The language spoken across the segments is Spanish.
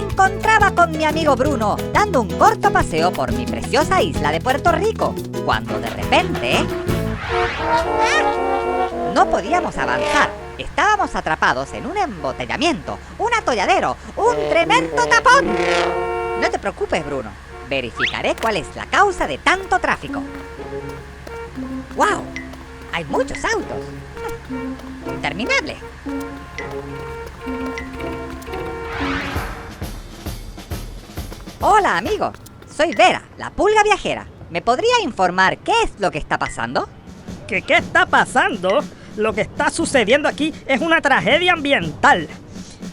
encontraba con mi amigo Bruno dando un corto paseo por mi preciosa isla de Puerto Rico, cuando de repente no podíamos avanzar. Estábamos atrapados en un embotellamiento, un atolladero, un tremendo tapón. No te preocupes, Bruno. Verificaré cuál es la causa de tanto tráfico. ¡Wow! Hay muchos autos. Interminable. Hola, amigo. Soy Vera, la pulga viajera. ¿Me podría informar qué es lo que está pasando? ¿Qué está pasando? Lo que está sucediendo aquí es una tragedia ambiental.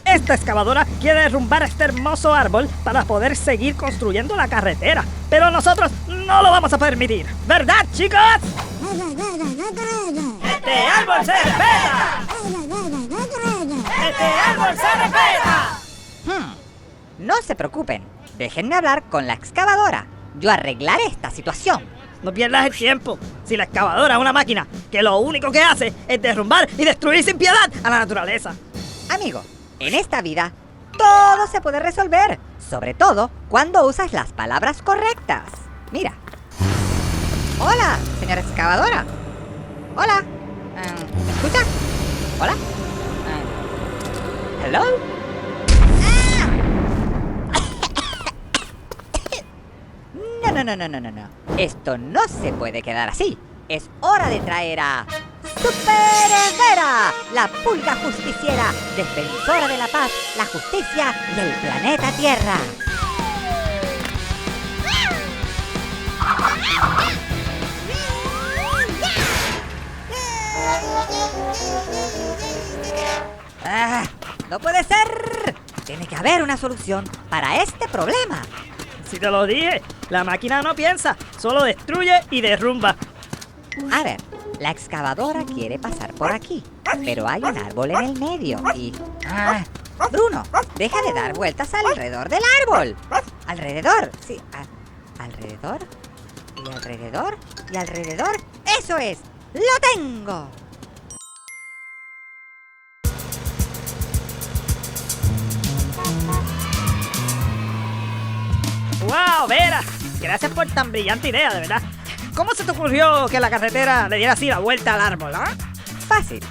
Esta excavadora quiere derrumbar este hermoso árbol para poder seguir construyendo la carretera. Pero nosotros no lo vamos a permitir. ¿Verdad, chicos? ¡Este árbol se respeta! ¡Este árbol se respeta! No se preocupen. Déjenme hablar con la excavadora. Yo arreglaré esta situación. No pierdas el tiempo. Si la excavadora es una máquina que lo único que hace es derrumbar y destruir sin piedad a la naturaleza. Amigo, en esta vida todo se puede resolver, sobre todo cuando usas las palabras correctas. Mira. Hola, señora excavadora. Hola. ¿Me escucha? Hola. Hello. No. Esto no se puede quedar así. Es hora de traer a Super Vera, la pulga justiciera, defensora de la paz, la justicia y el planeta Tierra. No puede ser. Tiene que haber una solución para este problema. Si te lo dije, la máquina no piensa, solo destruye y derrumba. A ver, la excavadora quiere pasar por aquí, pero hay un árbol en el medio y... Bruno, deja de dar vueltas alrededor del árbol. Alrededor, sí. Alrededor, y alrededor, y alrededor. ¡Eso es! ¡Lo tengo! ¡Wow, Vera! Gracias por tan brillante idea, de verdad. ¿Cómo se te ocurrió que la carretera le diera así la vuelta al árbol, ah? Fácil.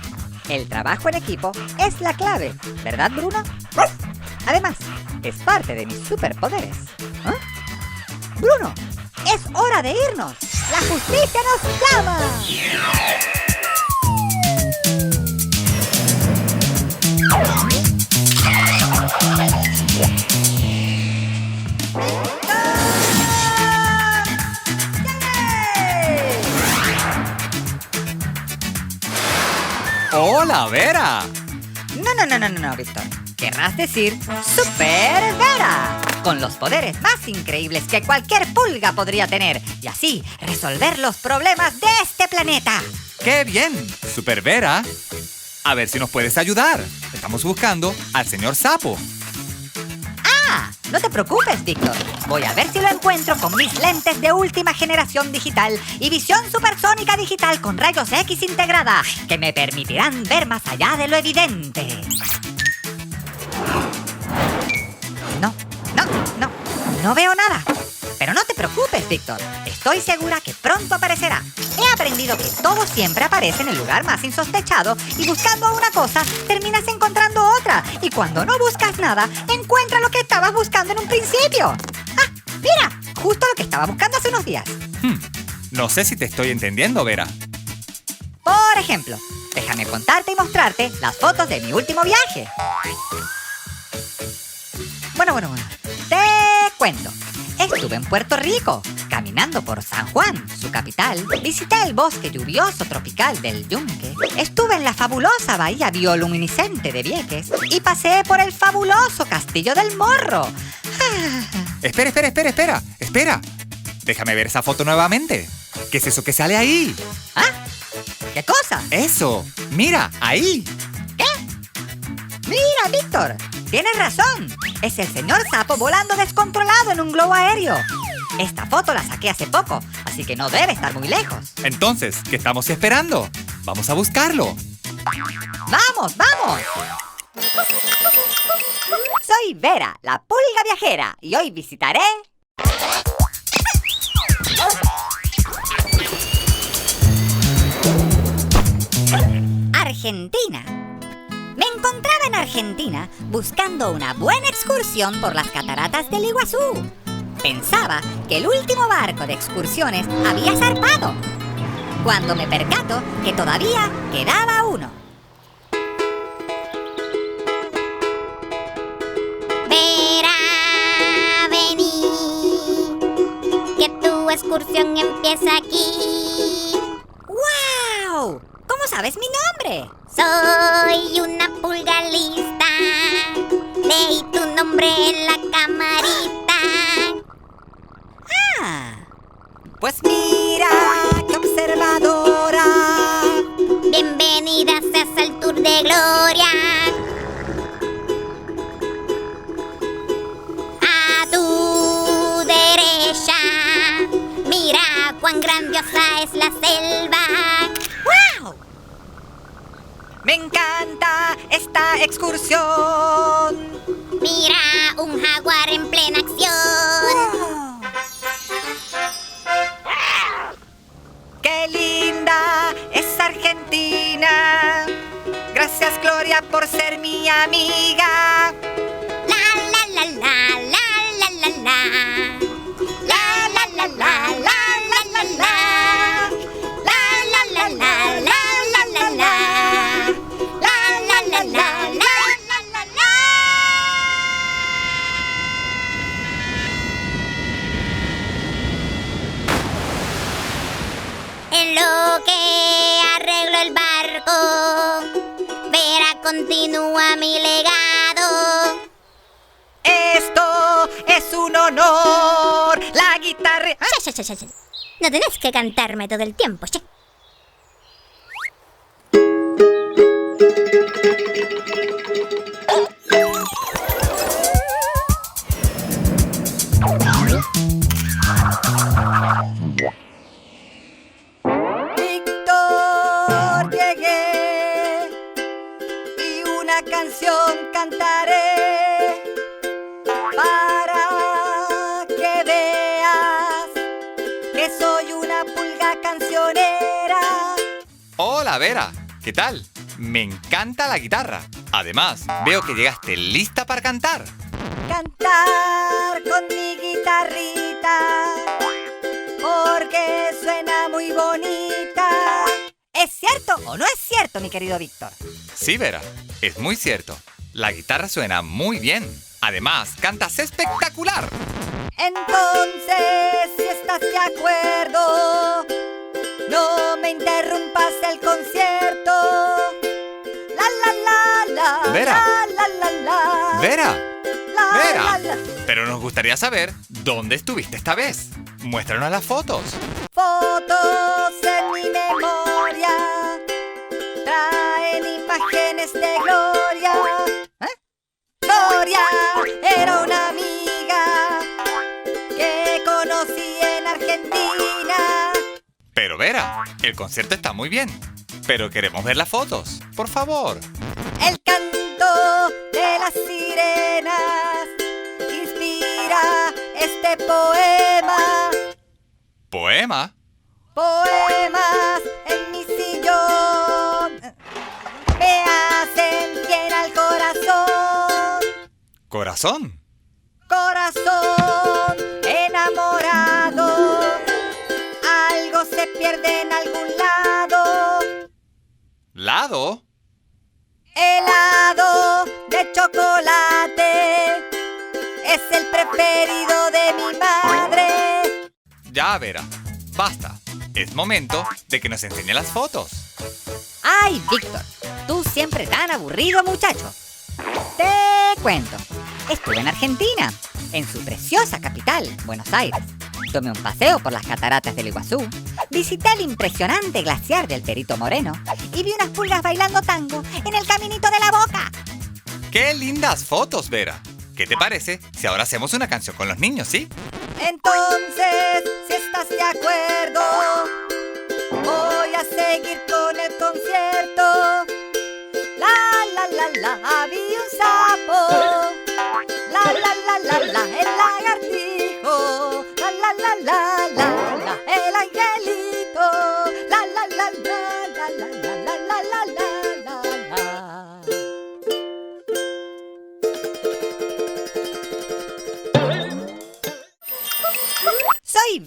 El trabajo en equipo es la clave, ¿verdad, Bruno? Además, es parte de mis superpoderes. Bruno, es hora de irnos. ¡La justicia nos llama! ¡Hola, Vera! No, Víctor. Querrás decir Super Vera, con los poderes más increíbles que cualquier pulga podría tener, y así resolver los problemas de este planeta. ¡Qué bien! Super Vera. A ver si nos puedes ayudar. Estamos buscando al señor Sapo. No te preocupes, Víctor. Voy a ver si lo encuentro con mis lentes de última generación digital y visión supersónica digital con rayos X integrada, que me permitirán ver más allá de lo evidente. No veo nada. Pero no te preocupes, Víctor. Estoy segura que pronto aparecerá. He aprendido que todo siempre aparece en el lugar más insospechado y buscando una cosa, terminas encontrando otra. Y cuando no buscas nada, encuentras lo que estabas buscando en un principio. Mira, justo lo que estaba buscando hace unos días. No sé si te estoy entendiendo, Vera. Por ejemplo, déjame contarte y mostrarte las fotos de mi último viaje. Bueno. Te cuento. Estuve en Puerto Rico, caminando por San Juan, su capital. Visité el bosque lluvioso tropical del Yunque. Estuve en la fabulosa bahía bioluminiscente de Vieques y paseé por el fabuloso castillo del Morro. Espera. Déjame ver esa foto nuevamente. ¿Qué es eso que sale ahí? ¿Qué cosa? Eso. Mira, ahí. ¿Qué? Mira, Víctor. Tienes razón. Es el señor Sapo volando descontrolado en un globo aéreo. Esta foto la saqué hace poco, así que no debe estar muy lejos. Entonces, ¿qué estamos esperando? Vamos a buscarlo. ¡Vamos! Soy Vera, la pulga viajera, y hoy visitaré... Argentina. Me encontraba en Argentina buscando una buena excursión por las cataratas del Iguazú. Pensaba que el último barco de excursiones había zarpado, cuando me percato que todavía quedaba uno. Vera, vení, que tu excursión empieza aquí. ¡Guau! ¿Cómo sabes mi nombre? Soy una pulga lista, leí tu nombre en la camarita. Ah, pues mira, qué observadora. Bienvenida seas al Tour de Gloria. A tu derecha, mira cuán grandiosa es la selva. ¡Guau! Me encanta esta excursión. Mira un jaguar en plena acción. ¡Wow! ¡Qué linda es Argentina! Gracias, Gloria, por ser mi amiga. La la la la la la la la. La la la la la la la la. La la la la la la la la. La la la la la la la la. En lo que arreglo el barco, Vera continúa mi legado. Esto es un honor. La guitarra... ¿Ah? Ya. No tenés que cantarme todo el tiempo, che. Víctor, llegué y una canción cantaré para que veas que soy una pulga cancionera. Hola, Vera. ¿Qué tal? Me encanta la guitarra. Además, veo que llegaste lista para cantar. Cantar con mi guitarrita porque suena muy bonita. ¿Es cierto o no es cierto, mi querido Víctor? Sí, Vera, es muy cierto. La guitarra suena muy bien. Además, cantas espectacular. Entonces, si estás de acuerdo, no me interrumpas el concierto. La la la la. Vera. La la la. Vera, La, Vera. la, la. Pero nos gustaría saber dónde estuviste esta vez. Muéstranos las fotos. Fotos en mi memoria traen imágenes de Gloria. Gloria era una amiga que conocí en Argentina. Pero Vera, el concierto está muy bien. Pero queremos ver las fotos. Por favor. El canto de las sirenas inspira este poema. ¿Poema? Poemas en mi sillón me hacen bien al corazón. ¿Corazón? Corazón enamorado, algo se pierde en algún lado. ¿Lado? Helado de chocolate es el preferido de mi madre. Ya, Vera. Basta. Es momento de que nos enseñe las fotos. Ay, Víctor, tú siempre tan aburrido, muchacho. Te cuento. Estuve en Argentina, en su preciosa capital, Buenos Aires. Tomé un paseo por las cataratas del Iguazú, visité el impresionante glaciar del Perito Moreno y vi unas pulgas bailando tango en el caminito de la Boca. ¡Qué lindas fotos, Vera! ¿Qué te parece si ahora hacemos una canción con los niños, sí? Entonces, si estás de acuerdo, voy a seguir con el concierto. La la la la, vi un sapo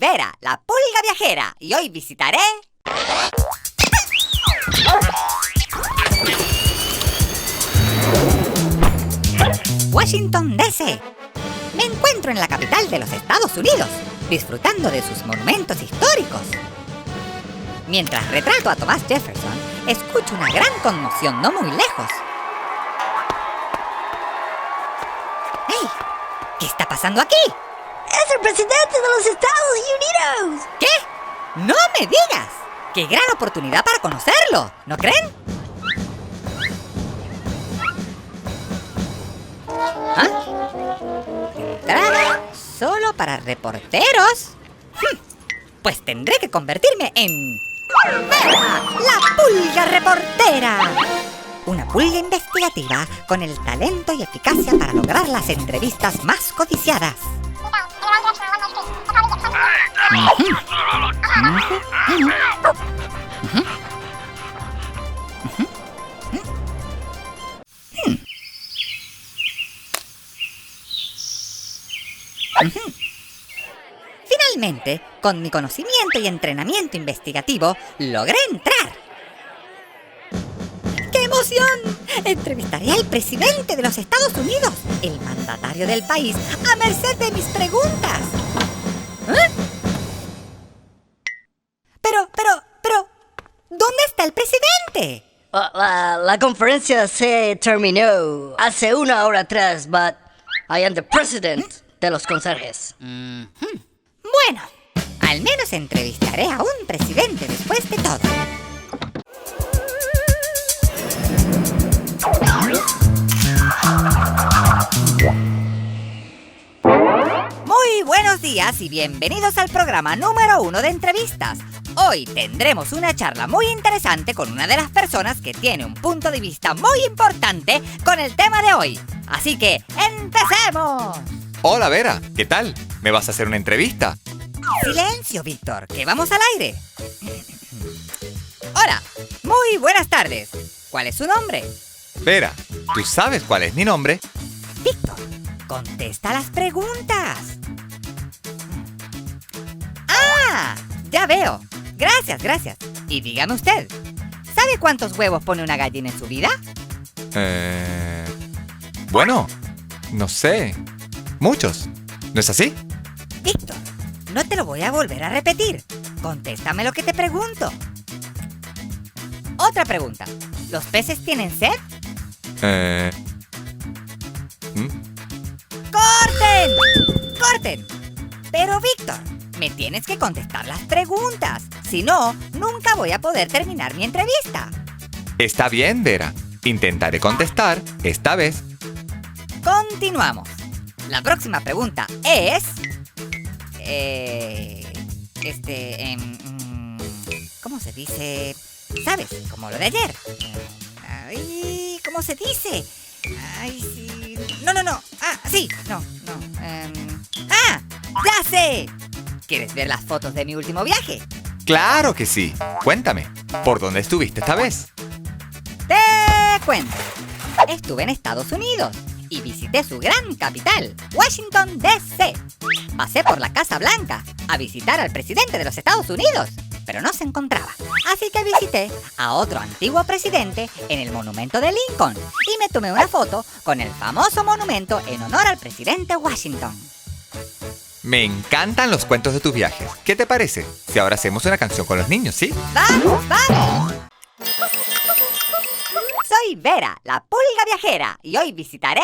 Vera, la pulga viajera, y hoy visitaré... Washington, D.C. Me encuentro en la capital de los Estados Unidos, disfrutando de sus monumentos históricos. Mientras retrato a Thomas Jefferson, escucho una gran conmoción no muy lejos. ¡Hey! ¿Qué está pasando aquí? ¡Es el presidente de los Estados Unidos! ¿Qué? ¡No me digas! ¡Qué gran oportunidad para conocerlo! ¿No creen? ¿Ah? ¿Entrada solo para reporteros? Pues tendré que convertirme en... ¡Vera, la pulga reportera! Una pulga investigativa con el talento y eficacia para lograr las entrevistas más codiciadas. Finalmente, con mi conocimiento y entrenamiento investigativo, logré entrar. ¡Qué emoción! Entrevistaré al presidente de los Estados Unidos, el mandatario del país, a merced de mis preguntas. ¿Eh? Pero, ¿dónde está el presidente? La conferencia se terminó hace una hora atrás, but I am the president de los conserjes. Bueno, al menos entrevistaré a un presidente después de todo. Muy buenos días y bienvenidos al programa número 1 de entrevistas. Hoy tendremos una charla muy interesante con una de las personas que tiene un punto de vista muy importante con el tema de hoy. Así que, ¡empecemos! Hola, Vera. ¿Qué tal? ¿Me vas a hacer una entrevista? Silencio, Víctor, que vamos al aire. Hola, muy buenas tardes. ¿Cuál es su nombre? Vera, ¿tú sabes cuál es mi nombre? Víctor, contesta las preguntas. ¡Ah! Ya veo. Gracias. Y dígame usted, ¿sabe cuántos huevos pone una gallina en su vida? Bueno, no sé. Muchos. ¿No es así? Víctor, no te lo voy a volver a repetir. Contéstame lo que te pregunto. Otra pregunta. ¿Los peces tienen sed? ¡Corten! Pero, Víctor, me tienes que contestar las preguntas. Si no, nunca voy a poder terminar mi entrevista. Está bien, Vera. Intentaré contestar esta vez. Continuamos. La próxima pregunta es... ¿Cómo se dice? ¿Sabes? Como lo de ayer. ¿Cómo se dice? Sí. No. Sí. No. ¡Ya sé! ¿Quieres ver las fotos de mi último viaje? ¡Claro que sí! Cuéntame, ¿por dónde estuviste esta vez? Te cuento. Estuve en Estados Unidos y visité su gran capital, Washington, D.C. Pasé por la Casa Blanca a visitar al presidente de los Estados Unidos, pero no se encontraba. Así que visité a otro antiguo presidente en el monumento de Lincoln y me tomé una foto con el famoso monumento en honor al presidente Washington. Me encantan los cuentos de tus viajes. ¿Qué te parece si ahora hacemos una canción con los niños, sí? ¡Vamos! Soy Vera, la pulga viajera, y hoy visitaré...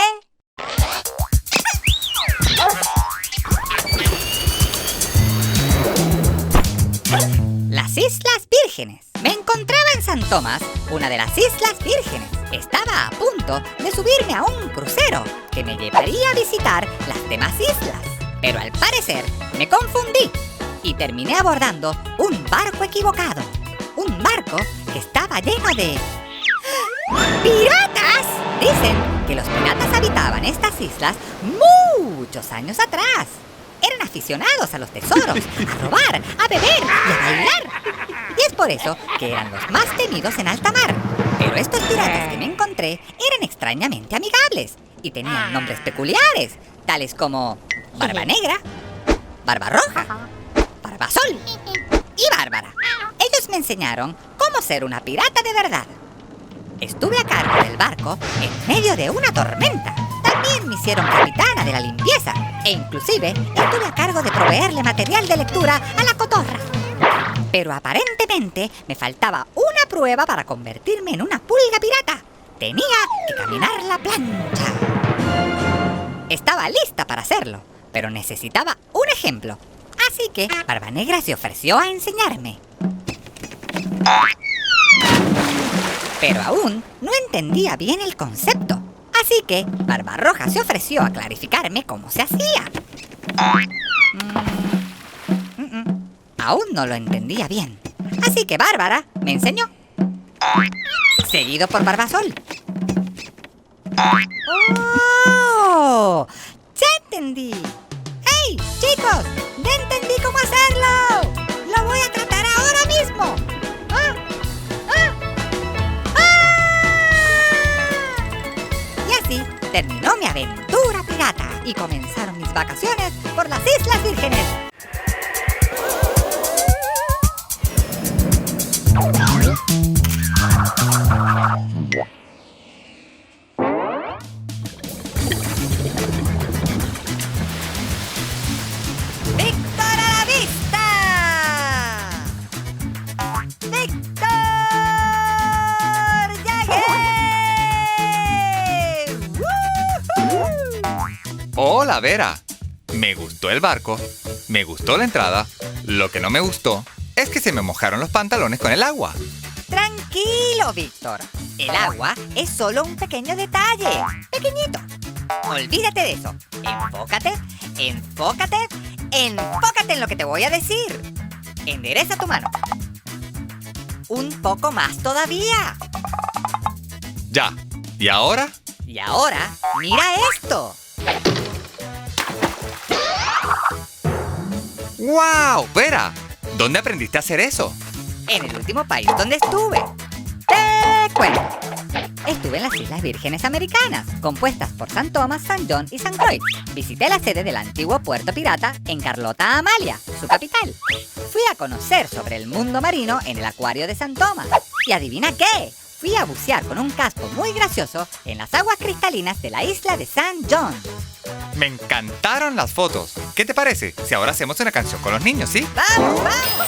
las Islas Vírgenes. Me encontraba en San Tomás, una de las Islas Vírgenes. Estaba a punto de subirme a un crucero que me llevaría a visitar las demás islas. Pero al parecer me confundí y terminé abordando un barco equivocado. Un barco que estaba lleno de... ¡piratas! Dicen que los piratas habitaban estas islas muchos años atrás. Eran aficionados a los tesoros, a robar, a beber y a bailar. Y es por eso que eran los más temidos en alta mar. Pero estos piratas que me encontré eran extrañamente amigables y tenían nombres peculiares, tales como Barba Negra, Barba Roja, Barbasol y Bárbara. Ellos me enseñaron cómo ser una pirata de verdad. Estuve a cargo del barco en medio de una tormenta. También me hicieron capitana de la limpieza. E inclusive estuve a cargo de proveerle material de lectura a la cotorra. Pero aparentemente me faltaba una prueba para convertirme en una pulga pirata. Tenía que caminar la plancha. Estaba lista para hacerlo, pero necesitaba un ejemplo. Así que Barbanegra se ofreció a enseñarme. Pero aún no entendía bien el concepto. Así que Barbarroja se ofreció a clarificarme cómo se hacía. Aún no lo entendía bien. Así que Bárbara me enseñó. Seguido por Barbasol. ¡Oh! ¡Ya entendí! ¡Hey, chicos! ¡Ya entendí cómo hacerlo! ¡Lo voy a tratar ahora mismo! Y así terminó mi aventura pirata y comenzaron mis vacaciones por las Islas Vírgenes. ¡Víctor a la vista! ¡Víctor! ¡Llegué! ¡Woohoo! Hola, Vera. Me gustó el barco, me gustó la entrada. Lo que no me gustó es que se me mojaron los pantalones con el agua. Tranquilo, Víctor. El agua es solo un pequeño detalle. Pequeñito. Olvídate de eso. Enfócate en lo que te voy a decir. Endereza tu mano. Un poco más todavía. Ya. ¿Y ahora? Y ahora, mira esto. ¡Wow! Vera, ¿dónde aprendiste a hacer eso? En el último país donde estuve. Te cuento. Estuve en las Islas Vírgenes Americanas, compuestas por San Tomás, San John y San Croix. Visité la sede del antiguo puerto pirata en Carlota Amalia, su capital. Fui a conocer sobre el mundo marino en el acuario de San Tomás. ¿Y adivina qué? Fui a bucear con un casco muy gracioso en las aguas cristalinas de la isla de San John. Me encantaron las fotos. ¿Qué te parece si ahora hacemos una canción con los niños, sí? ¡Vamos, vamos!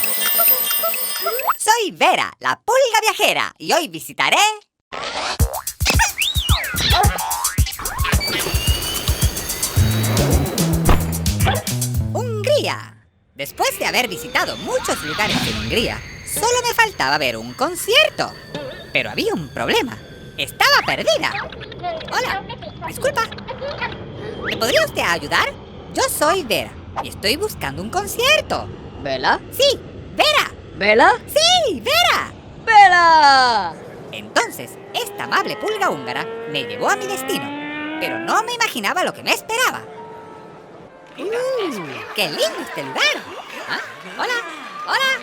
Soy Vera, la pulga viajera, y hoy visitaré... Hungría. Después de haber visitado muchos lugares en Hungría, solo me faltaba ver un concierto. Pero había un problema. Estaba perdida. Hola, disculpa. ¿Me podría usted ayudar? Yo soy Vera y estoy buscando un concierto. ¿Vela? Sí, Vera. ¿Vela? Sí, Vera. ¡Vela! Entonces, esta amable pulga húngara me llevó a mi destino, pero no me imaginaba lo que me esperaba. ¡Qué lindo este lugar! ¿Ah? ¡Hola! ¡Hola!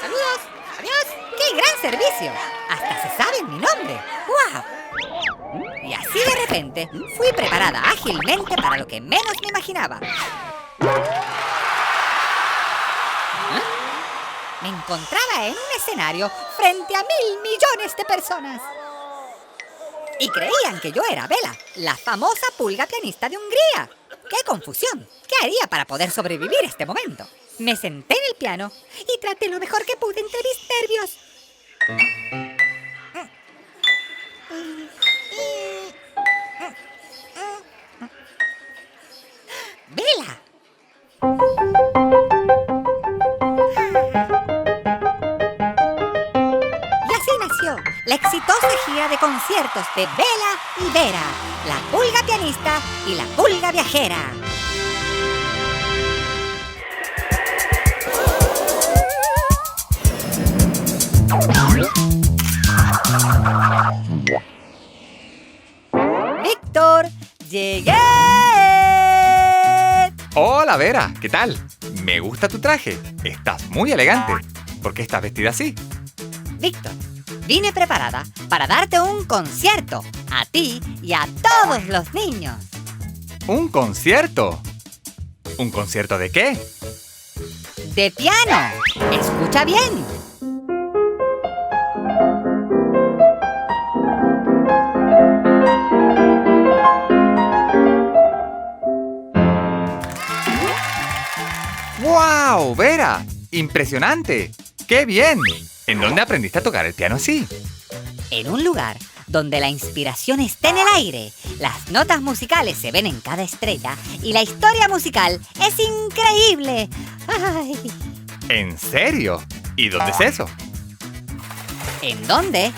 ¡Saludos! ¡Adiós! ¡Qué gran servicio! ¡Hasta se sabe mi nombre! ¡Guau! Y así de repente fui preparada ágilmente para lo que menos me imaginaba. Me encontraba en un escenario frente a 1.000 millones de personas. Y creían que yo era Bela, la famosa pulga pianista de Hungría. ¡Qué confusión! ¿Qué haría para poder sobrevivir este momento? Me senté en el piano y traté lo mejor que pude entre mis nervios. ¡Bela! Y así nació la exitosa gira de conciertos de Bela y Vera, la pulga pianista y la pulga viajera. Víctor, llegué. Hola, Vera. ¿Qué tal? Me gusta tu traje. Estás muy elegante. ¿Por qué estás vestida así? Víctor, vine preparada para darte un concierto a ti y a todos los niños. ¿Un concierto? ¿Un concierto de qué? de piano. Escucha bien. ¡Wow, Vera! ¡Impresionante! ¡Qué bien! ¿En dónde aprendiste a tocar el piano así? En un lugar donde la inspiración está en el aire, las notas musicales se ven en cada estrella y la historia musical es increíble. ¡Ay! ¿En serio? ¿Y dónde es eso? ¿En dónde?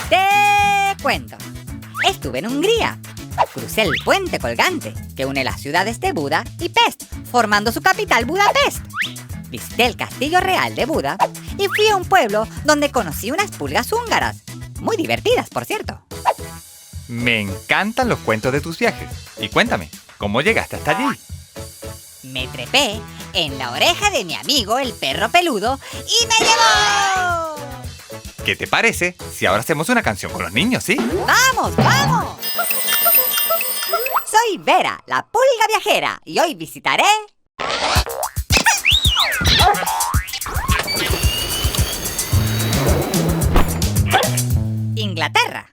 Te cuento. Estuve en Hungría. Crucé el puente colgante que une las ciudades de Buda y Pest, formando su capital Budapest. Visité el castillo real de Buda y fui a un pueblo donde conocí unas pulgas húngaras. Muy divertidas, por cierto. Me encantan los cuentos de tus viajes. Y cuéntame, ¿cómo llegaste hasta allí? Me trepé en la oreja de mi amigo el perro peludo y me llevó. ¿Qué te parece si ahora hacemos una canción con los niños, sí? ¡Vamos, vamos! Soy Vera, la pulga viajera, y hoy visitaré... Inglaterra.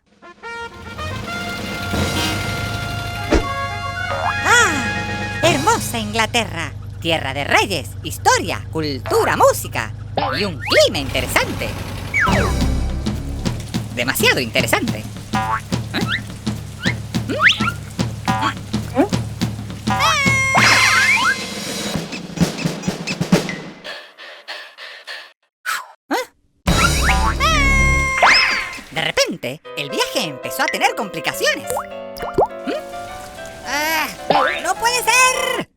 ¡Ah! Hermosa Inglaterra. Tierra de reyes, historia, cultura, música y un clima interesante. Demasiado interesante. De repente, el viaje empezó a tener complicaciones. ¡Ah! ¡No puede ser!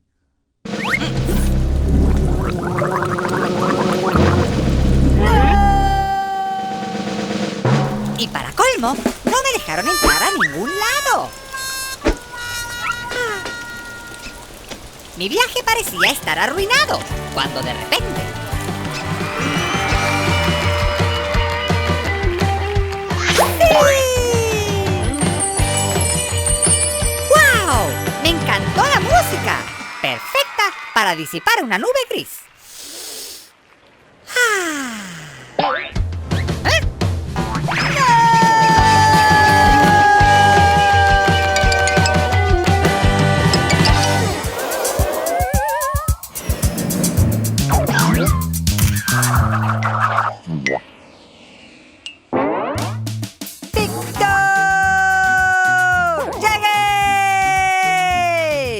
Y para colmo, no me dejaron entrar a ningún lado. Mi viaje parecía estar arruinado, cuando de repente... ¡Wow! ¡Me encantó la música! Perfecta para disipar una nube gris.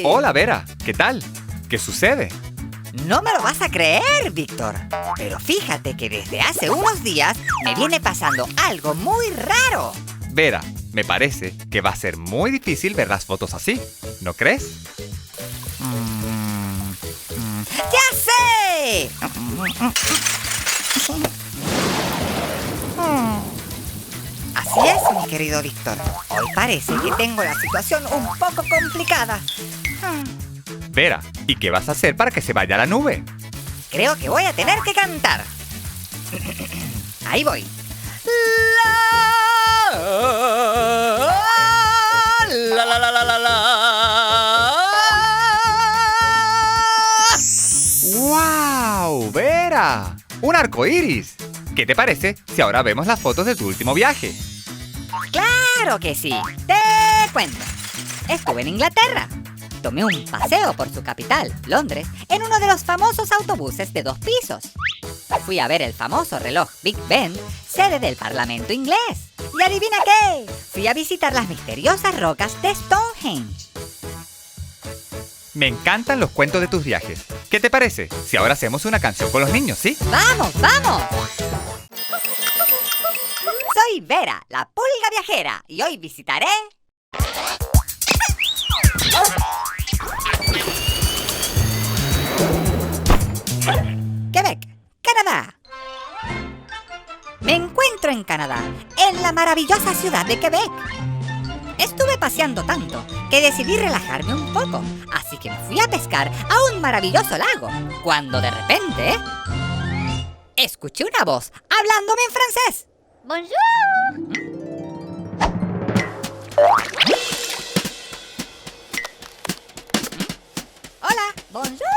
Hola, Vera. ¿Qué tal? ¿Qué sucede? No me lo vas a creer, Víctor. Pero fíjate que desde hace unos días me viene pasando algo muy raro. Vera, me parece que va a ser muy difícil ver las fotos así, ¿no crees? ¡Ya sé! Así es, mi querido Víctor. Hoy parece que tengo la situación un poco complicada. Vera, ¿y qué vas a hacer para que se vaya la nube? Creo que voy a tener que cantar. Ahí voy. La, la, la, la, la, la. ¡Wow, Vera! ¡Un arco iris! ¿Qué te parece si ahora vemos las fotos de tu último viaje? ¡Claro que sí! Te cuento. Estuve en Inglaterra. Tomé un paseo por su capital, Londres, en uno de los famosos autobuses de 2 pisos. Fui a ver el famoso reloj Big Ben, sede del Parlamento inglés. ¿Y adivina qué? Fui a visitar las misteriosas rocas de Stonehenge. Me encantan los cuentos de tus viajes. ¿Qué te parece si ahora hacemos una canción con los niños, sí? ¡Vamos, vamos! Soy Vera, la pulga viajera, y hoy visitaré... Quebec, Canadá. Me encuentro en Canadá, en la maravillosa ciudad de Quebec. Estuve paseando tanto que decidí relajarme un poco, así que me fui a pescar a un maravilloso lago, cuando de repente escuché una voz hablándome en francés. Bonjour. Hola. Bonjour.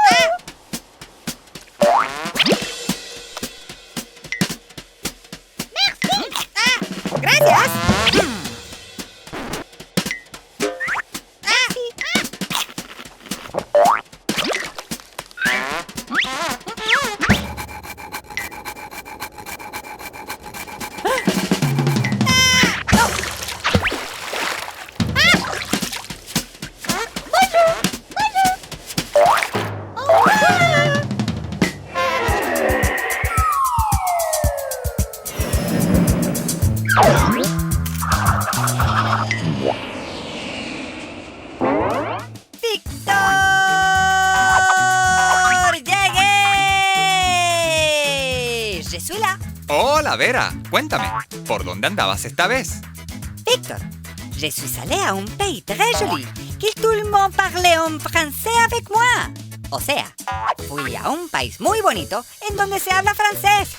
Hola, Vera. Cuéntame, ¿por dónde andabas esta vez? Victor, je suis allé à un pays très joli, que tout le monde parlait en français avec moi. O sea, fui a un país muy bonito en donde se habla francés.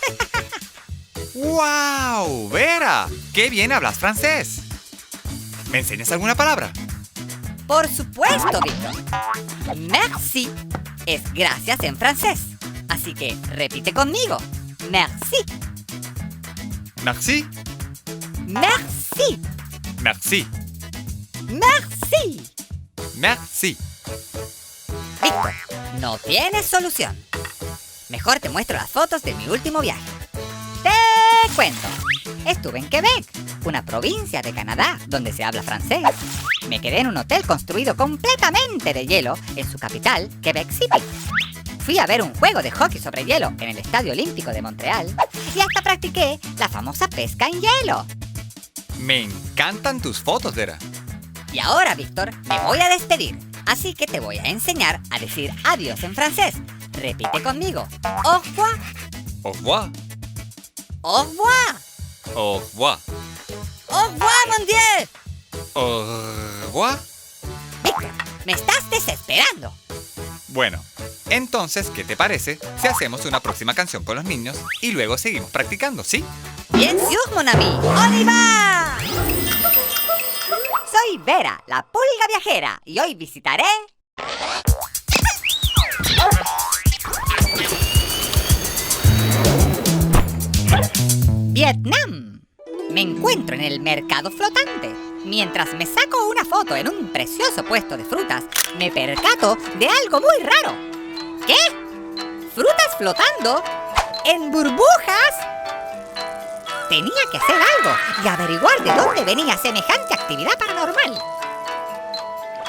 ¡Wow! Vera, qué bien hablas francés. ¿Me enseñas alguna palabra? Por supuesto, Victor. Merci es gracias en francés. Así que repite conmigo. Merci. Merci. Merci. Merci. Merci. Merci. Victor, no tienes solución. Mejor te muestro las fotos de mi último viaje. Te cuento. Estuve en Quebec, una provincia de Canadá donde se habla francés. Me quedé en un hotel construido completamente de hielo en su capital, Quebec City. Fui a ver un juego de hockey sobre hielo en el Estadio Olímpico de Montreal y hasta practiqué la famosa pesca en hielo. Me encantan tus fotos, Vera. Y ahora, Víctor, me voy a despedir. Así que te voy a enseñar a decir adiós en francés. Repite conmigo. Au revoir. Au revoir. Au revoir. Au revoir. Au revoir, mon Dieu. Au revoir. Víctor, me estás desesperando. Bueno, entonces, ¿qué te parece si hacemos una próxima canción con los niños y luego seguimos practicando, sí? Bien sûr, mon ami. ¡On y va! Soy Vera, la pulga viajera, y hoy visitaré... Vietnam. Me encuentro en el mercado flotante. Mientras me saco una foto en un precioso puesto de frutas, me percato de algo muy raro. ¿Qué? ¿Frutas flotando? ¿En burbujas? Tenía que hacer algo y averiguar de dónde venía semejante actividad paranormal.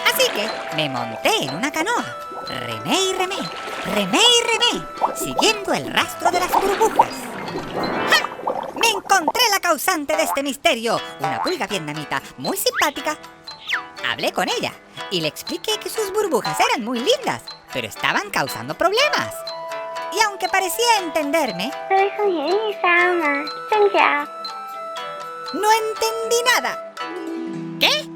Así que me monté en una canoa. Remé y remé, remé y remé, siguiendo el rastro de las burbujas. ¡Ja! Me encontré la causante de este misterio, una pulga vietnamita muy simpática. Hablé con ella y le expliqué que sus burbujas eran muy lindas, pero estaban causando problemas. Y aunque parecía entenderme, no entendí nada. ¿Qué?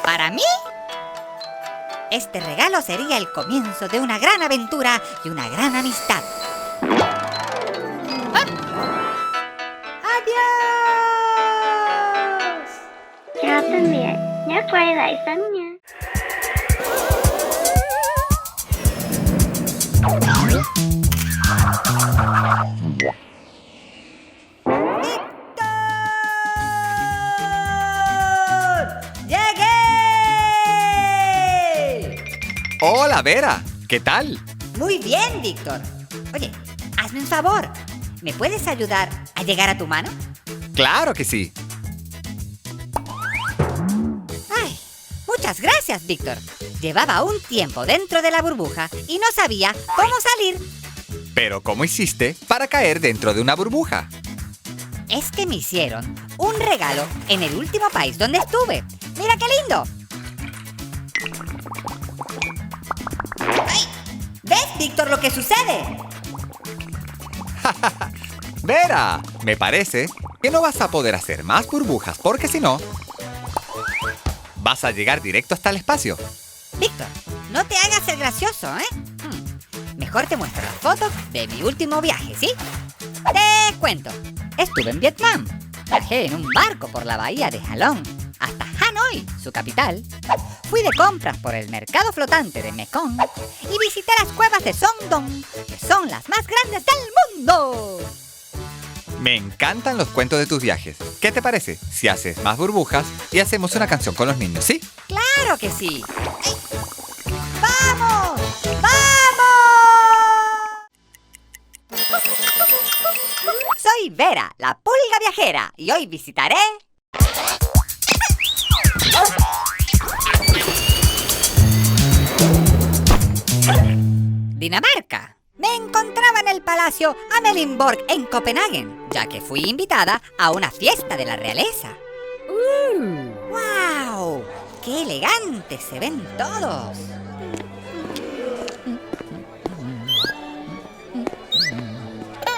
¿Para mí? Este regalo sería el comienzo de una gran aventura y una gran amistad. ¡Ah! ¡Adiós! Chào tạm biệt, nhớ quay lại sớm nha. Hola, Vera. ¿Qué tal? Muy bien, Víctor. Oye, hazme un favor. ¿Me puedes ayudar a llegar a tu mano? Claro que sí. Ay, muchas gracias, Víctor. Llevaba un tiempo dentro de la burbuja y no sabía cómo salir. Pero ¿cómo hiciste para caer dentro de una burbuja? Es que me hicieron un regalo en el último país donde estuve. ¡Mira qué lindo! ¡Ay! ¿Ves, Víctor, lo que sucede? Vera, me parece que no vas a poder hacer más burbujas porque si no, vas a llegar directo hasta el espacio. Víctor, no te hagas el gracioso, ¿eh? Mejor te muestro las fotos de mi último viaje, ¿sí? Te cuento. Estuve en Vietnam. Viajé en un barco por la bahía de Halong hasta Hanoi, su capital. Fui de compras por el mercado flotante de Mekong y visité las cuevas de Son Doong, que son las más grandes del mundo. Me encantan los cuentos de tus viajes. ¿Qué te parece si haces más burbujas y hacemos una canción con los niños, sí? ¡Claro que sí! ¡Ay! ¡Vamos! ¡Vamos! Soy Vera, la pulga viajera, y hoy visitaré... Dinamarca. Me encontraba en el Palacio Amalienborg en Copenhague, ya que fui invitada a una fiesta de la realeza. ¡Wow! ¡Qué elegantes se ven todos!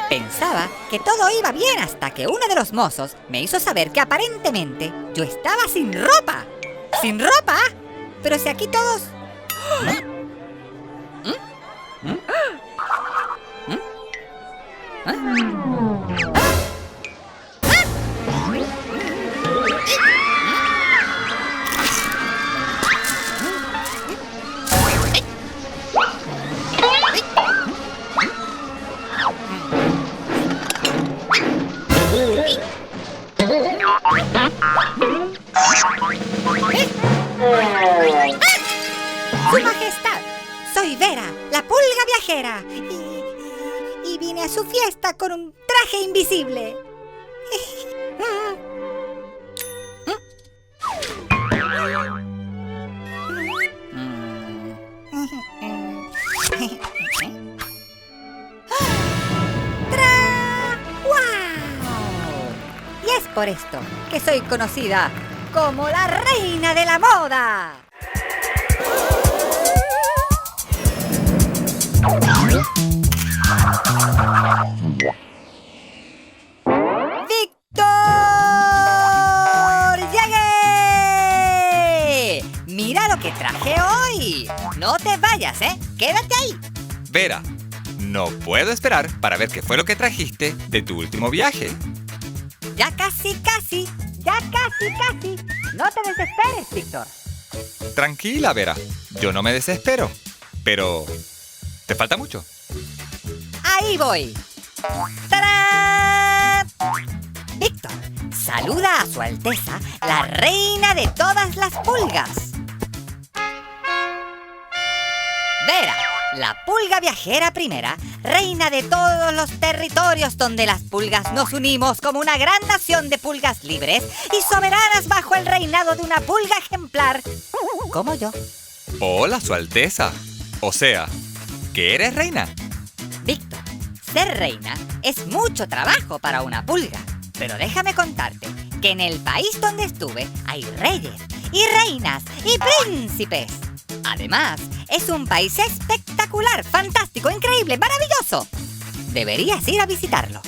Pensaba que todo iba bien hasta que uno de los mozos me hizo saber que aparentemente yo estaba sin ropa. ¿Sin ropa? Pero si aquí todos... ¡Su Majestad! Soy Vera, la pulga viajera. Y vine a su fiesta con un traje invisible. ¡Guau! Y es por esto que soy conocida como la reina de la moda. ¡Víctor! ¡Llegué! ¡Mira lo que traje hoy! No te vayas, ¿eh? Quédate ahí. Vera, no puedo esperar para ver qué fue lo que trajiste de tu último viaje. Ya casi. No te desesperes, Víctor. Tranquila, Vera. Yo no me desespero. Pero... ¿te falta mucho? Ahí voy. ¡Tarán! Víctor, saluda a Su Alteza, la reina de todas las pulgas. Vera, la pulga viajera primera, reina de todos los territorios donde las pulgas nos unimos como una gran nación de pulgas libres y soberanas bajo el reinado de una pulga ejemplar, como yo. Hola, Su Alteza. O sea, ¿que eres reina? Víctor, ser reina es mucho trabajo para una pulga. Pero déjame contarte que en el país donde estuve hay reyes y reinas y príncipes. Además, es un país espectacular, fantástico, increíble, maravilloso. Deberías ir a visitarlo.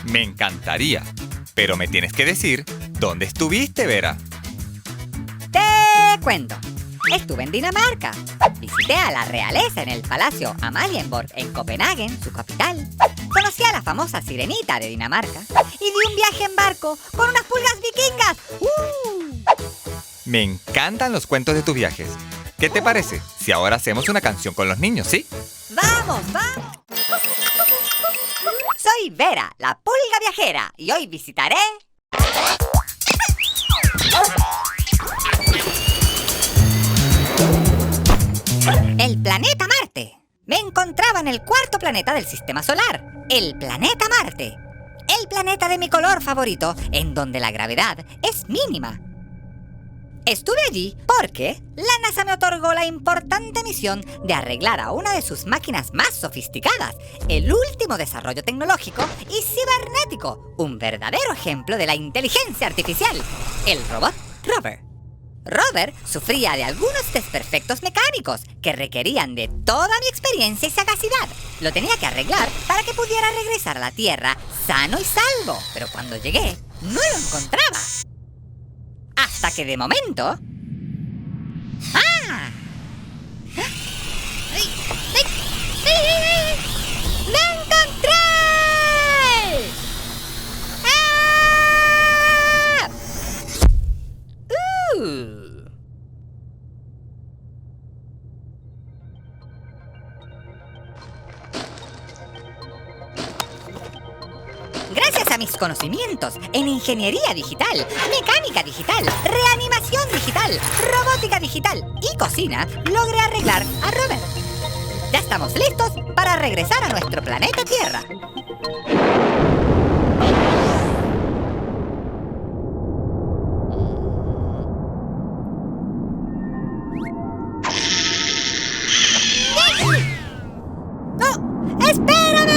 Me encantaría. Pero me tienes que decir dónde estuviste, Vera. Te cuento. Estuve en Dinamarca. Visité a la realeza en el Palacio Amalienborg en Copenhague, su capital. Conocí a la famosa sirenita de Dinamarca y di un viaje en barco con unas pulgas vikingas. Me encantan los cuentos de tus viajes. ¿Qué te parece si ahora hacemos una canción con los niños, sí? ¡Vamos! Soy Vera, la pulga viajera, y hoy visitaré... el planeta Marte. Me encontraba en el cuarto planeta del sistema solar, el planeta Marte. El planeta de mi color favorito, en donde la gravedad es mínima. Estuve allí porque la NASA me otorgó la importante misión de arreglar a una de sus máquinas más sofisticadas, el último desarrollo tecnológico y cibernético, un verdadero ejemplo de la inteligencia artificial, el robot Rover. Rover sufría de algunos desperfectos mecánicos que requerían de toda mi experiencia y sagacidad. Lo tenía que arreglar para que pudiera regresar a la Tierra sano y salvo, pero cuando llegué no lo encontraba. Hasta que de momento... ¡ah! ¡Lo encontré! ¡Ah! Gracias a mis conocimientos en ingeniería digital, mecánica digital, reanimación digital, robótica digital y cocina, logré arreglar a Robert. Ya estamos listos para regresar a nuestro planeta Tierra. ¡No! ¡Espérame!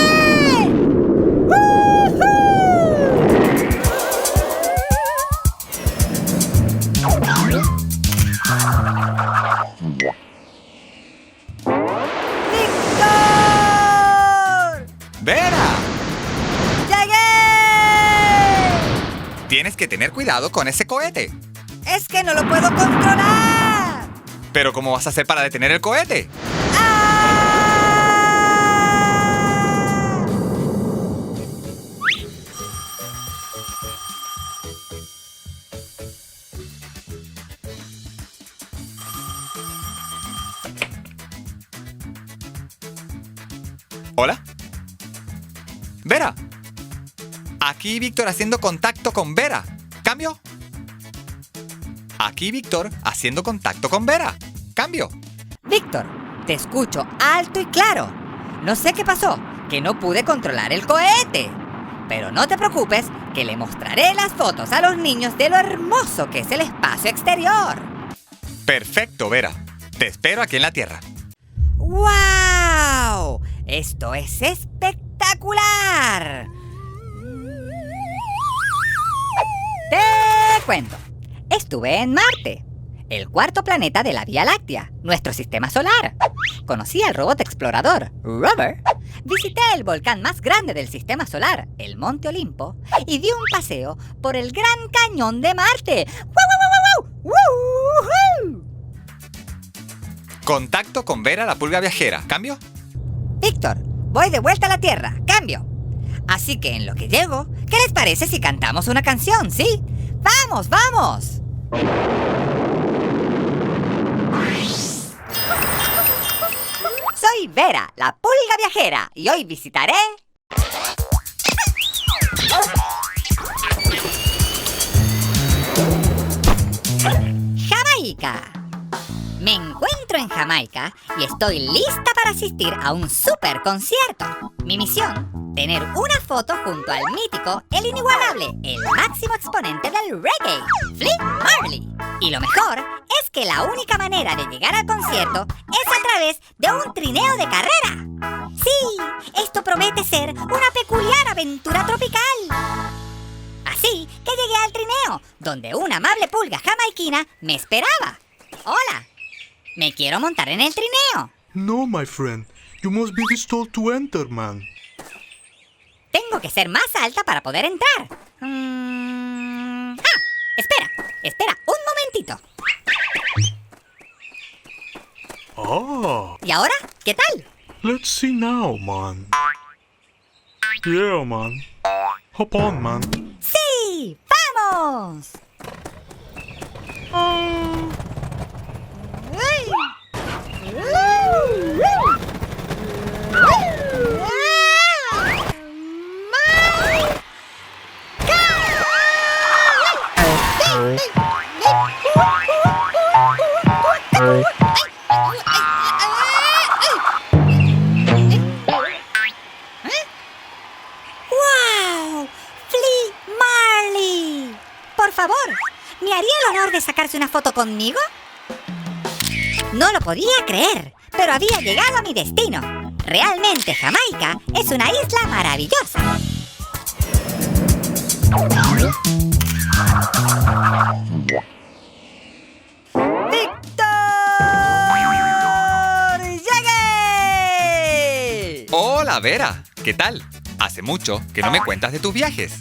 ¡Vera! ¡Llegué! Tienes que tener cuidado con ese cohete. Es que no lo puedo controlar. ¿Pero cómo vas a hacer para detener el cohete? ¿Hola? ¿Vera? Aquí Víctor haciendo contacto con Vera. ¿Cambio? Aquí Víctor haciendo contacto con Vera. ¿Cambio? Víctor, te escucho alto y claro. No sé qué pasó, que no pude controlar el cohete. Pero no te preocupes, que le mostraré las fotos a los niños de lo hermoso que es el espacio exterior. Perfecto, Vera. Te espero aquí en la Tierra. ¡Wow! Esto es espectacular. Te cuento. Estuve en Marte, el cuarto planeta de la Vía Láctea, nuestro sistema solar. Conocí al robot explorador, Rover. Visité el volcán más grande del sistema solar, el Monte Olimpo, y di un paseo por el Gran Cañón de Marte. ¡Wow, wow, wow, wow! ¡Woohoo! Contacto con Vera la pulga viajera. ¿Cambio? Víctor, voy de vuelta a la Tierra. Cambio. Así que en lo que llego, ¿qué les parece si cantamos una canción, sí? ¡Vamos, vamos! Soy Vera, la pulga viajera, y hoy visitaré... Jamaica. Me encuentro en Jamaica y estoy lista para asistir a un super concierto. Mi misión, tener una foto junto al mítico, el inigualable, el máximo exponente del reggae, Flip Marley. Y lo mejor es que la única manera de llegar al concierto es a través de un trineo de carrera. Sí, esto promete ser una peculiar aventura tropical. Así que llegué al trineo, donde una amable pulga jamaiquina me esperaba. Hola. Me quiero montar en el trineo. No, my friend. You must be this tall to enter, man. Tengo que ser más alta para poder entrar. Espera, un momentito. Ah, ¿Y ahora? ¿Qué tal? let's see now, man. Yeah, man. Hop on, man. ¡Sí! ¡Vamos! ¡Wow! ¡Flea Marley! Por favor, ¿me haría el honor de sacarse una foto conmigo? No lo podía creer, pero había llegado a mi destino. Realmente Jamaica es una isla maravillosa. ¡Víctor! ¡Llegué! Hola, Vera. ¿Qué tal? Hace mucho que no me cuentas de tus viajes.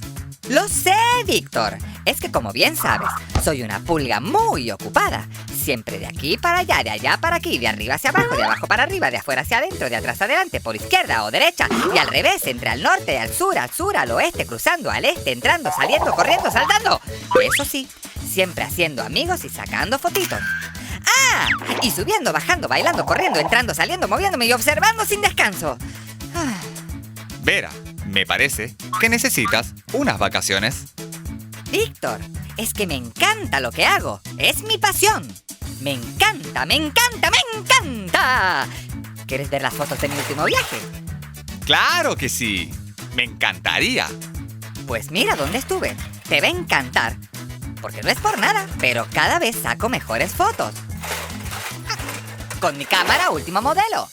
Lo sé, Víctor. Es que como bien sabes, soy una pulga muy ocupada. Siempre de aquí para allá, de allá para aquí, de arriba hacia abajo, de abajo para arriba, de afuera hacia adentro, de atrás adelante, por izquierda o derecha, y al revés, entre al norte, al sur, al oeste, cruzando al este, entrando, saliendo, corriendo, saltando. Eso sí, siempre haciendo amigos y sacando fotitos. ¡Ah! Y subiendo, bajando, bailando, corriendo, entrando, saliendo, moviéndome y observando sin descanso. Ah. Vera, me parece que necesitas unas vacaciones. Víctor, es que me encanta lo que hago. Es mi pasión. Me encanta, me encanta, me encanta. ¿Quieres ver las fotos de mi último viaje? ¡Claro que sí! ¡Me encantaría! Pues mira dónde estuve. Te va a encantar. Porque no es por nada, pero cada vez saco mejores fotos. Con mi cámara último modelo.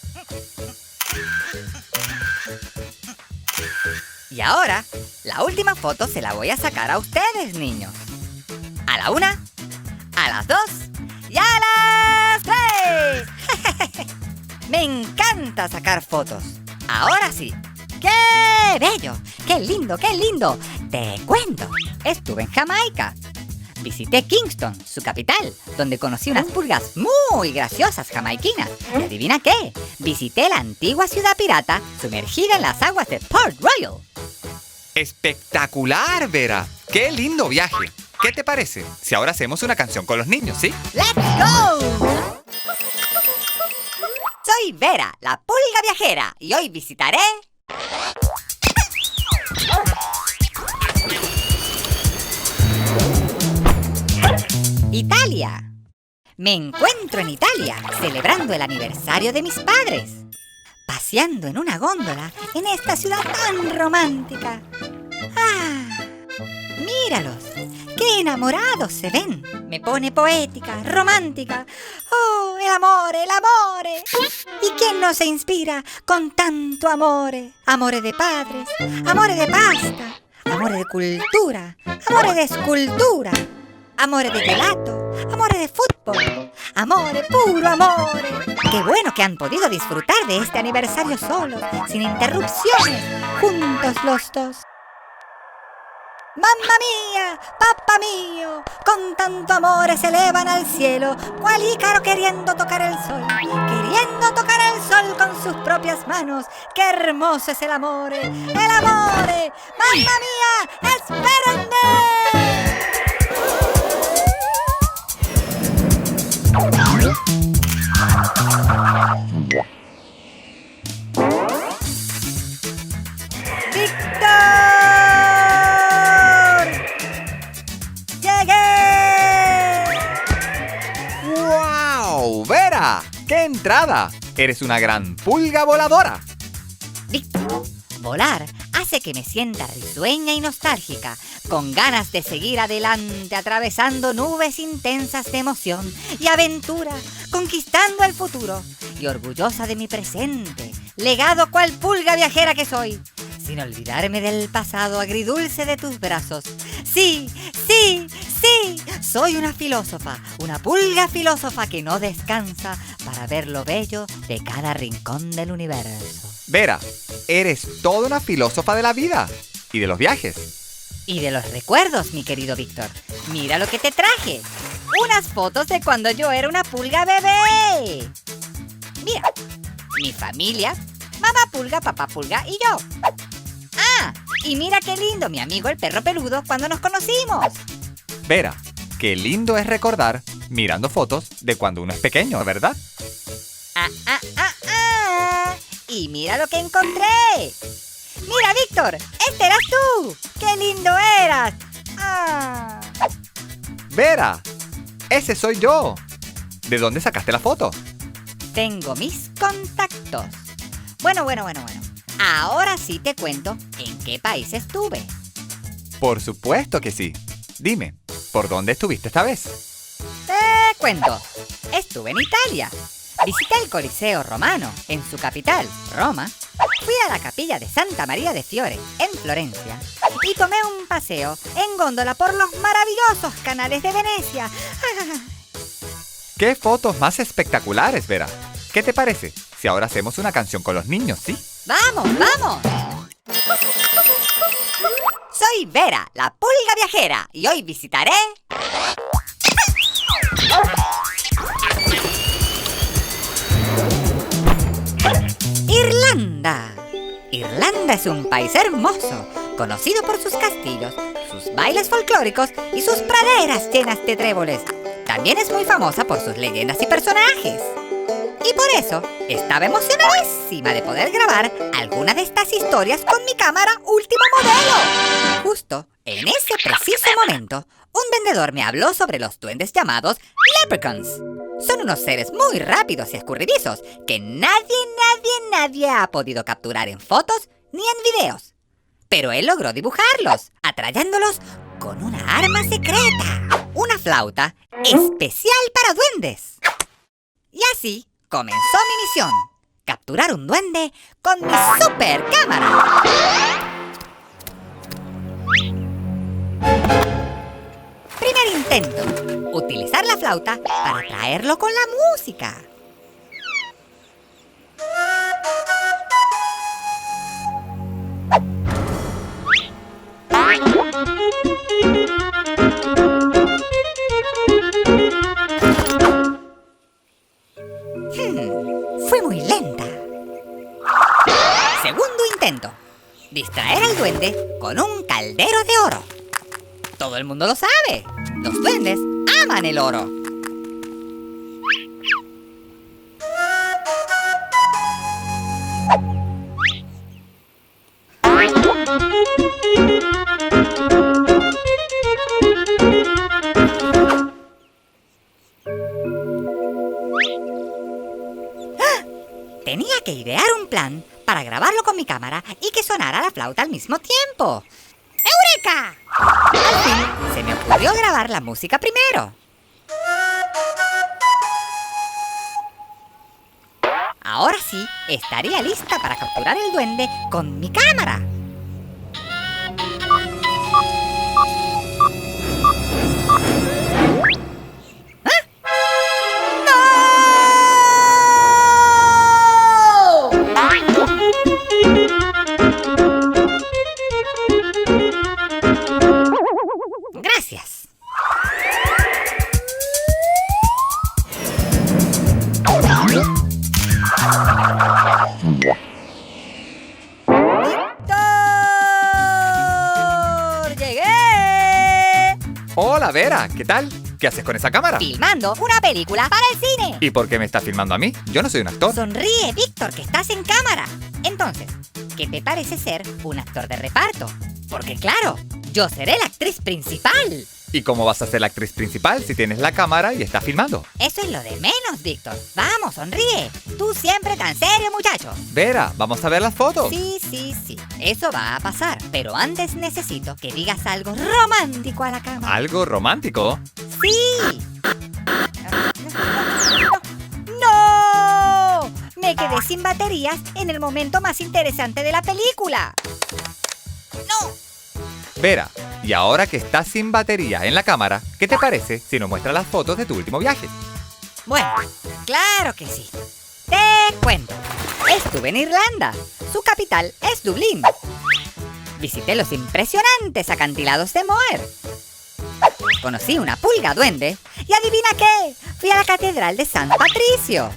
Y ahora, la última foto se la voy a sacar a ustedes, niños. A la 1, a las 2 y a las 3. Me encanta sacar fotos. Ahora sí, ¿qué ¡Qué bello! ¡Qué lindo, qué lindo! Te cuento, estuve en Jamaica. Visité Kingston, su capital, donde conocí unas pulgas muy graciosas jamaiquinas. ¿Y adivina qué? Visité la antigua ciudad pirata sumergida en las aguas de Port Royal. ¡Espectacular, Vera! ¡Qué lindo viaje! ¿Qué te parece si ahora hacemos una canción con los niños, sí? ¡Let's go! Soy Vera, la pulga viajera, y hoy visitaré... Italia. Me encuentro en Italia, celebrando el aniversario de mis padres. Paseando en una góndola en esta ciudad tan romántica. ¡Ah! ¡Míralos! ¡Qué enamorados se ven! Me pone poética, romántica. ¡Oh, el amore, el amore! ¿Y quién no se inspira con tanto amore? Amore de padres, amore de pasta, amore de cultura, amore de escultura, amore de gelato, amore de fútbol, amore, puro amore. ¡Qué bueno que han podido disfrutar de este aniversario solos, sin interrupciones, juntos los dos! ¡Mamma mía! ¡Papá mío! Con tanto amor se elevan al cielo, cual Ícaro queriendo tocar el sol. Queriendo tocar el sol con sus propias manos. ¡Qué hermoso es el amore! ¡El amore! ¡Mamma mía! ¡Espérenme! ¡Vera! ¡Qué entrada! Eres una gran pulga voladora. Víctor, volar hace que me sienta risueña y nostálgica, con ganas de seguir adelante atravesando nubes intensas de emoción y aventura, conquistando el futuro y orgullosa de mi presente, legado cual pulga viajera que soy, sin olvidarme del pasado agridulce de tus brazos. Sí, sí, sí, soy una filósofa, una pulga filósofa que no descansa para ver lo bello de cada rincón del universo. Vera, eres toda una filósofa de la vida y de los viajes. Y de los recuerdos, mi querido Víctor. Mira lo que te traje. Unas fotos de cuando yo era una pulga bebé. Mira, mi familia, mamá pulga, papá pulga y yo. Ah, y mira qué lindo mi amigo el perro peludo cuando nos conocimos. Vera, qué lindo es recordar mirando fotos de cuando uno es pequeño, ¿verdad? Y mira lo que encontré. Mira, Víctor, este eras tú. ¡Qué lindo eras! Ah. Vera, ese soy yo. ¿De dónde sacaste la foto? Tengo mis contactos. Bueno. Ahora sí te cuento en qué país estuve. Por supuesto que sí. Dime, ¿por dónde estuviste esta vez? Te cuento. Estuve en Italia. Visité el Coliseo Romano, en su capital, Roma. Fui a la capilla de Santa María de Fiore, en Florencia. Y tomé un paseo en góndola por los maravillosos canales de Venecia. ¡Qué fotos más espectaculares, Vera! ¿Qué te parece si ahora hacemos una canción con los niños, sí? ¡Vamos, vamos! Soy Vera, la pulga viajera, y hoy visitaré... Irlanda. Irlanda es un país hermoso, conocido por sus castillos, sus bailes folclóricos y sus praderas llenas de tréboles. También es muy famosa por sus leyendas y personajes. Y por eso estaba emocionadísima de poder grabar alguna de estas historias con mi cámara último modelo. Justo en ese preciso momento, un vendedor me habló sobre los duendes llamados leprechauns. Son unos seres muy rápidos y escurridizos que nadie ha podido capturar en fotos ni en videos. Pero él logró dibujarlos, atrayéndolos con una arma secreta, una flauta especial para duendes. Y así comenzó mi misión, capturar un duende con mi super cámara. Primer intento, utilizar la flauta para atraerlo con la música. Fue muy lenta. Segundo intento. Distraer al duende con un caldero de oro. Todo el mundo lo sabe. Los duendes aman el oro. Tenía que idear un plan para grabarlo con mi cámara y que sonara la flauta al mismo tiempo. ¡Eureka! Al fin, se me ocurrió grabar la música primero. Ahora sí, estaría lista para capturar el duende con mi cámara. Gracias. ¡Víctor! ¡Llegué! Hola, Vera, ¿qué tal? ¿Qué haces con esa cámara? Filmando una película para el cine. ¿Y por qué me estás filmando a mí? Yo no soy un actor. Sonríe, Víctor, que estás en cámara. Entonces, ¿qué te parece ser un actor de reparto? Porque claro, yo seré la actriz principal. ¿Y cómo vas a ser la actriz principal si tienes la cámara y estás filmando? Eso es lo de menos, Víctor. Vamos, sonríe. Tú siempre tan serio, muchacho. Vera, ¿vamos a ver las fotos? Sí. Eso va a pasar. Pero antes necesito que digas algo romántico a la cámara. ¿Algo romántico? ¡Sí! ¡No! Me quedé sin baterías en el momento más interesante de la película. ¡No! Vera, y ahora que estás sin batería en la cámara, ¿qué te parece si nos muestras las fotos de tu último viaje? Bueno, claro que sí. Te cuento. Estuve en Irlanda. Su capital es Dublín. Visité los impresionantes acantilados de Moher. Conocí una pulga duende y ¿adivina qué? Fui a la catedral de San Patricio.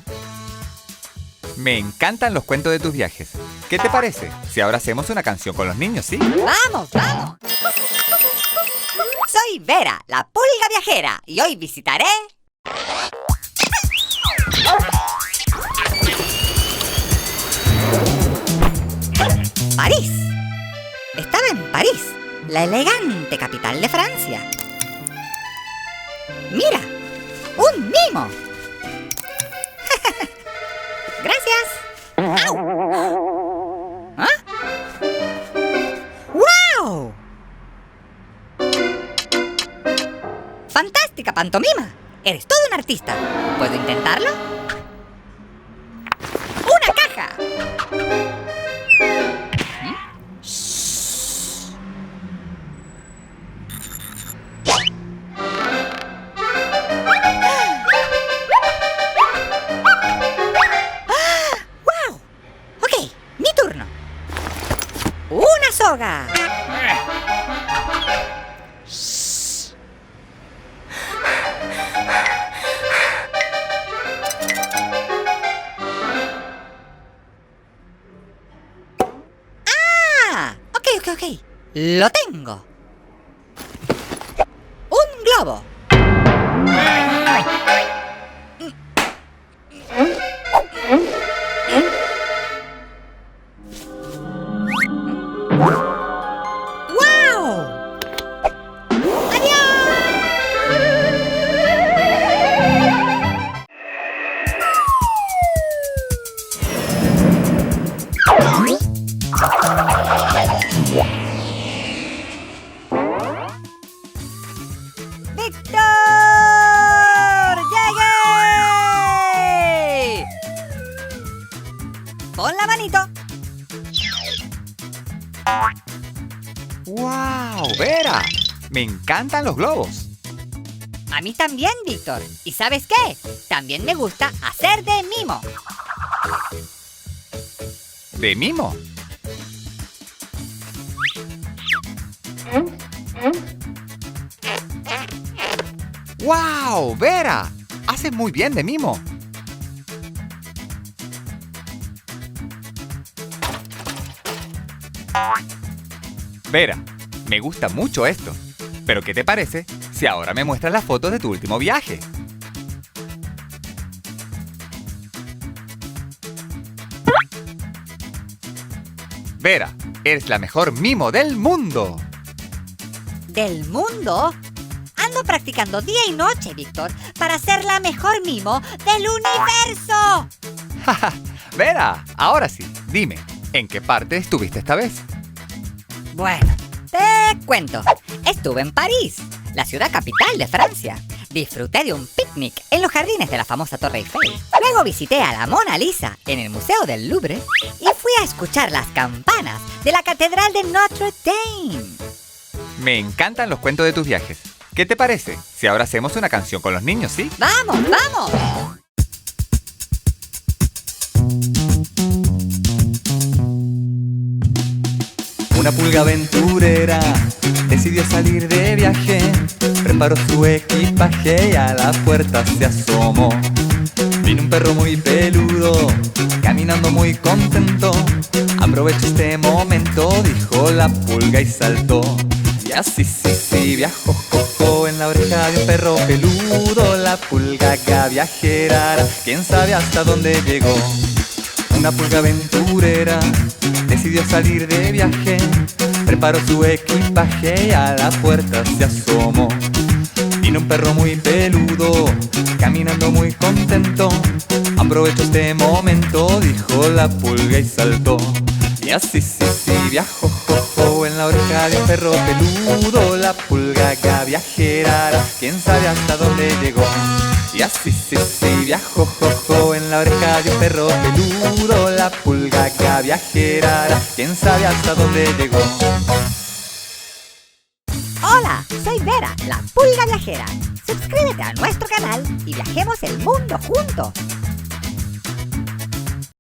Me encantan los cuentos de tus viajes. ¿Qué te parece si ahora hacemos una canción con los niños, sí? ¡Vamos, vamos! Soy Vera, la pulga viajera, y hoy visitaré... París. Estaba en París, la elegante capital de Francia. ¡Mira! ¡Un mimo! ¡Gracias! ¡Au! ¿Ah? ¡Wow! ¡Fantástica pantomima! Eres todo un artista. ¿Puedo intentarlo? ¡Una caja! ¡Wow! Ok, mi turno. ¡Una soga! Ok. Lo tengo. Un globo. ¡Wow! ¡Víctor! ¡Llegué! Pon la manito. ¡Wow, Vera! Me encantan los globos. A mí también, Víctor. ¿Y sabes qué? También me gusta hacer de mimo. ¿De mimo? ¡Wow, Vera! Haces muy bien de mimo. Vera, me gusta mucho esto. Pero ¿qué te parece si ahora me muestras las fotos de tu último viaje? Vera, eres la mejor mimo del mundo. ¿Del mundo? Ando practicando día y noche, Víctor, para ser la mejor mimo del universo. Vera, ahora sí, dime, ¿en qué parte estuviste esta vez? Bueno, te cuento. Estuve en París, la ciudad capital de Francia. Disfruté de un picnic en los jardines de la famosa Torre Eiffel. Luego visité a la Mona Lisa en el Museo del Louvre y fui a escuchar las campanas de la Catedral de Notre Dame. Me encantan los cuentos de tus viajes. ¿Qué te parece si ahora hacemos una canción con los niños, sí? ¡Vamos, vamos! Una pulga aventurera decidió salir de viaje, preparó su equipaje y a la puerta se asomó. Vino un perro muy peludo, caminando muy contento. Aprovecho este momento, dijo la pulga y saltó. Y así sí, viajó en la oreja de un perro peludo. La pulga viajera, quién sabe hasta dónde llegó. Una pulga aventurera decidió salir de viaje, preparó su equipaje y a la puerta se asomó. Vino un perro muy peludo, caminando muy contento. Aprovecho este momento, dijo la pulga y saltó. Y así sí, viajó en la oreja de un perro peludo. La pulga viajera, quién sabe hasta dónde llegó. Y así sí, viajó en la oreja de un perro peludo. La pulga viajera, quién sabe hasta dónde llegó. Hola, soy Vera, la pulga viajera. Suscríbete a nuestro canal y viajemos el mundo juntos.